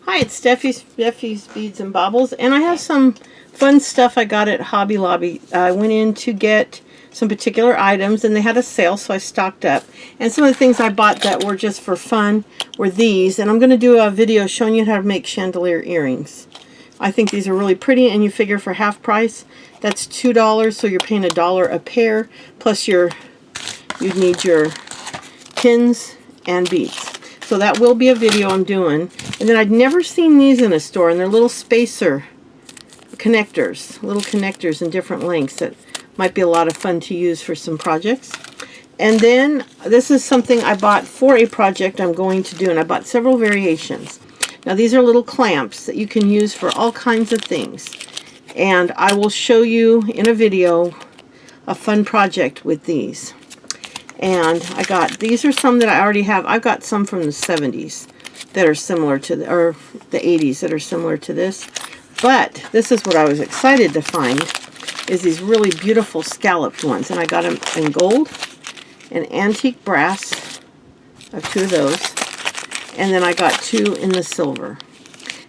Hi, it's Steffi's Beads and Baubles, and I have some fun stuff I got at Hobby Lobby. I went in to get some particular items, and they had a sale, so I stocked up. And some of the things I bought that were just for fun were these, and I'm going to do a video showing you how to make chandelier earrings. I think these are really pretty, and you figure for half price, that's $2, so you're paying $1 a pair, plus you'd need your pins and beads. So that will be a video I'm doing. And then I'd never seen these in a store, and they're little spacer connectors, little connectors in different lengths that might be a lot of fun to use for some projects. And then this is something I bought for a project I'm going to do, and I bought several variations. Now these are little clamps that you can use for all kinds of things, and I will show you in a video a fun project with these. And I got, these are some that I already have. I've got some from the 70s that are similar to, or the 80s that are similar to this. But this is what I was excited to find, is these really beautiful scalloped ones. And I got them in gold and antique brass. I have two of those. And then I got two in the silver.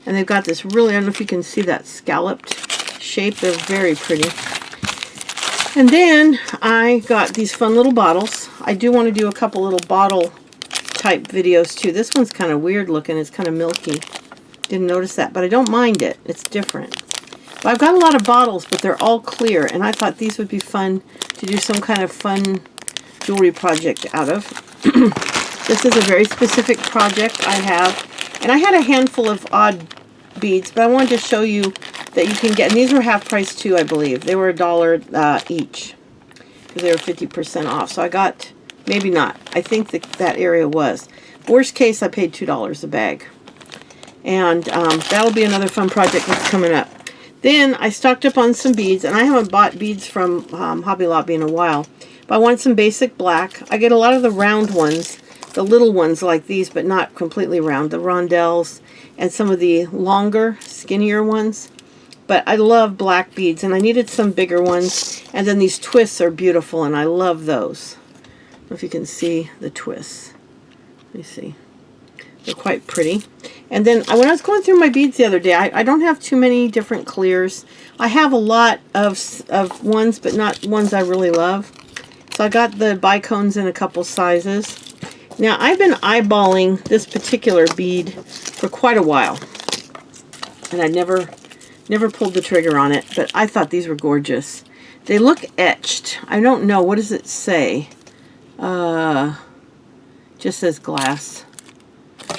And they've got this really, I don't know if you can see that scalloped shape. They're very pretty. And then I got these fun little bottles. I do want to do a couple little bottle type videos too. This one's kind of weird looking. It's kind of milky. Didn't notice that, but I don't mind it. It's different. But I've got a lot of bottles, but they're all clear, and I thought these would be fun to do some kind of fun jewelry project out of. This is a very specific project I have, and I had a handful of odd beads, but I wanted to show you that you can get, and these were half price too, I believe. They were $1 each because they were 50% off. So I got, maybe not, I think that area was. Worst case, I paid $2 a bag. And that'll be another fun project that's coming up. Then I stocked up on some beads, and I haven't bought beads from Hobby Lobby in a while. But I want some basic black. I get a lot of the round ones, the little ones like these, but not completely round, the rondelles, and some of the longer, skinnier ones. But I love black beads, and I needed some bigger ones. And then these twists are beautiful, and I love those. I don't know if you can see the twists. Let me see. They're quite pretty. And then when I was going through my beads the other day, I don't have too many different clears. I have a lot of ones, but not ones I really love. So I got the bicones in a couple sizes. Now, I've been eyeballing this particular bead for quite a while. And I never pulled the trigger on it, but I thought these were gorgeous. They look etched. I don't know. What does it say? Just says glass.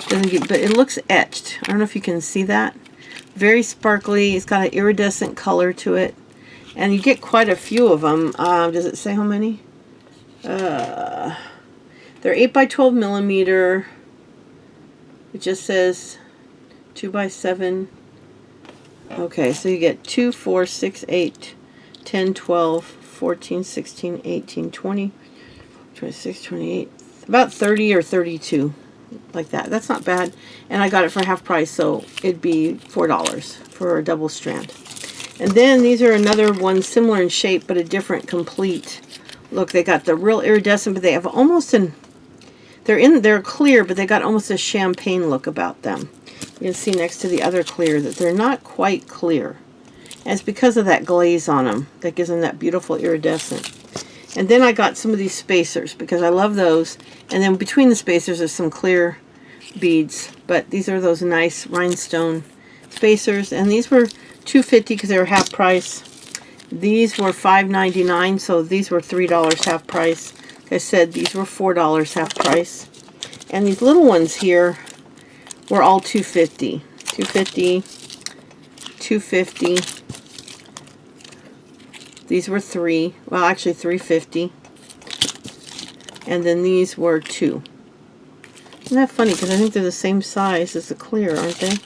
Doesn't get, but it looks etched. I don't know if you can see that. Very sparkly. It's got an iridescent color to it. And you get quite a few of them. Does it say how many? They're 8 by 12 millimeter. It just says 2 by 7. Okay, so you get 2, 4, 6, 8, 10, 12, 14, 16, 18, 20, 26, 28, about 30 or 32, like that. That's not bad. And I got it for half price, so it'd be $4 for a double strand. And then these are another one similar in shape, but a different complete look. They got the real iridescent, but they have almost they're clear, but they got almost a champagne look about them. You can see next to the other clear that they're not quite clear. And it's because of that glaze on them that gives them that beautiful iridescent. And then I got some of these spacers because I love those. And then between the spacers is some clear beads. But these are those nice rhinestone spacers. And these were $2.50 because they were half price. These were $5.99, so these were $3 half price. Like I said, these were $4 half price. And these little ones here were all $2.50. $2.50, $2.50. These were actually $3.50. And then these were $2. Isn't that funny? Because I think they're the same size as the clear, aren't they?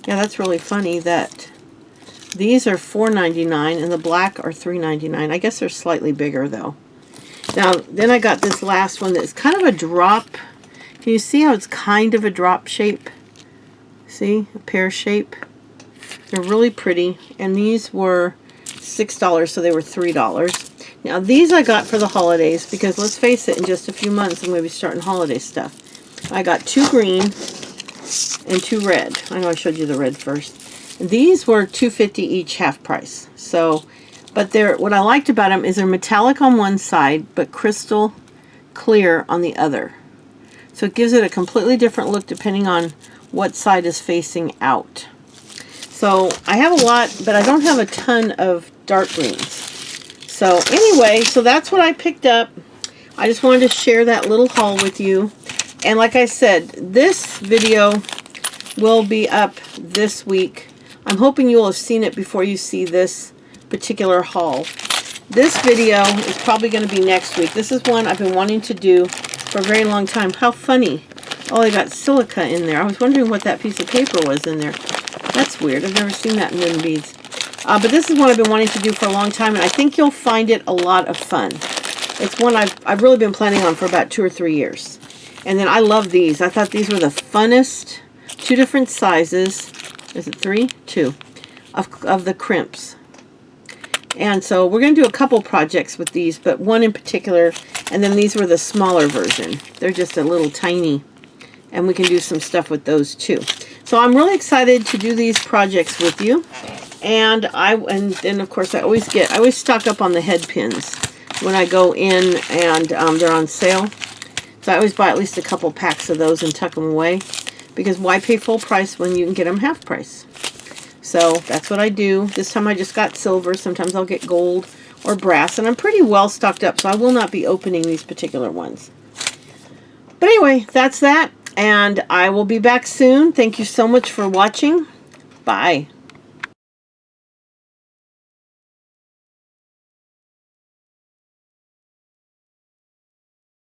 Yeah, that's really funny that these are $4.99 and the black are $3.99. I guess they're slightly bigger though. Now, then I got this last one that's kind of a drop. Can you see how it's kind of a drop shape? See? A pear shape. They're really pretty. And these were $6, so they were $3. Now, these I got for the holidays because, let's face it, in just a few months I'm going to be starting holiday stuff. I got 2 green and 2 red. I know I showed you the red first. These were $2.50 each, half price. So, but what I liked about them is they're metallic on one side, but crystal clear on the other. So it gives it a completely different look depending on what side is facing out. So I have a lot, but I don't have a ton of dark greens. So anyway, so that's what I picked up. I just wanted to share that little haul with you. And like I said, this video will be up this week. I'm hoping you'll have seen it before you see this particular haul. This video is probably going to be next week. This is one I've been wanting to do for a very long time. How funny. Oh, they got silica in there. I was wondering what that piece of paper was in there. That's weird. I've never seen that in wooden beads. But this is one I've been wanting to do for a long time, and I think you'll find it a lot of fun. It's one I've really been planning on for about 2 or 3 years. And then I love these. I thought these were the funnest. 2 different sizes. Is it 3? 2. Of the crimps. And so we're going to do a couple projects with these, but one in particular, and then these were the smaller version. They're just a little tiny, and we can do some stuff with those too. So I'm really excited to do these projects with you. And then of course I always stock up on the head pins when I go in, and they're on sale. So I always buy at least a couple packs of those and tuck them away, because why pay full price when you can get them half price? So that's what I do. This time I just got silver. Sometimes I'll get gold or brass, and I'm pretty well stocked up, so I will not be opening these particular ones. But anyway, that's that, and I will be back soon. Thank you so much for watching. Bye.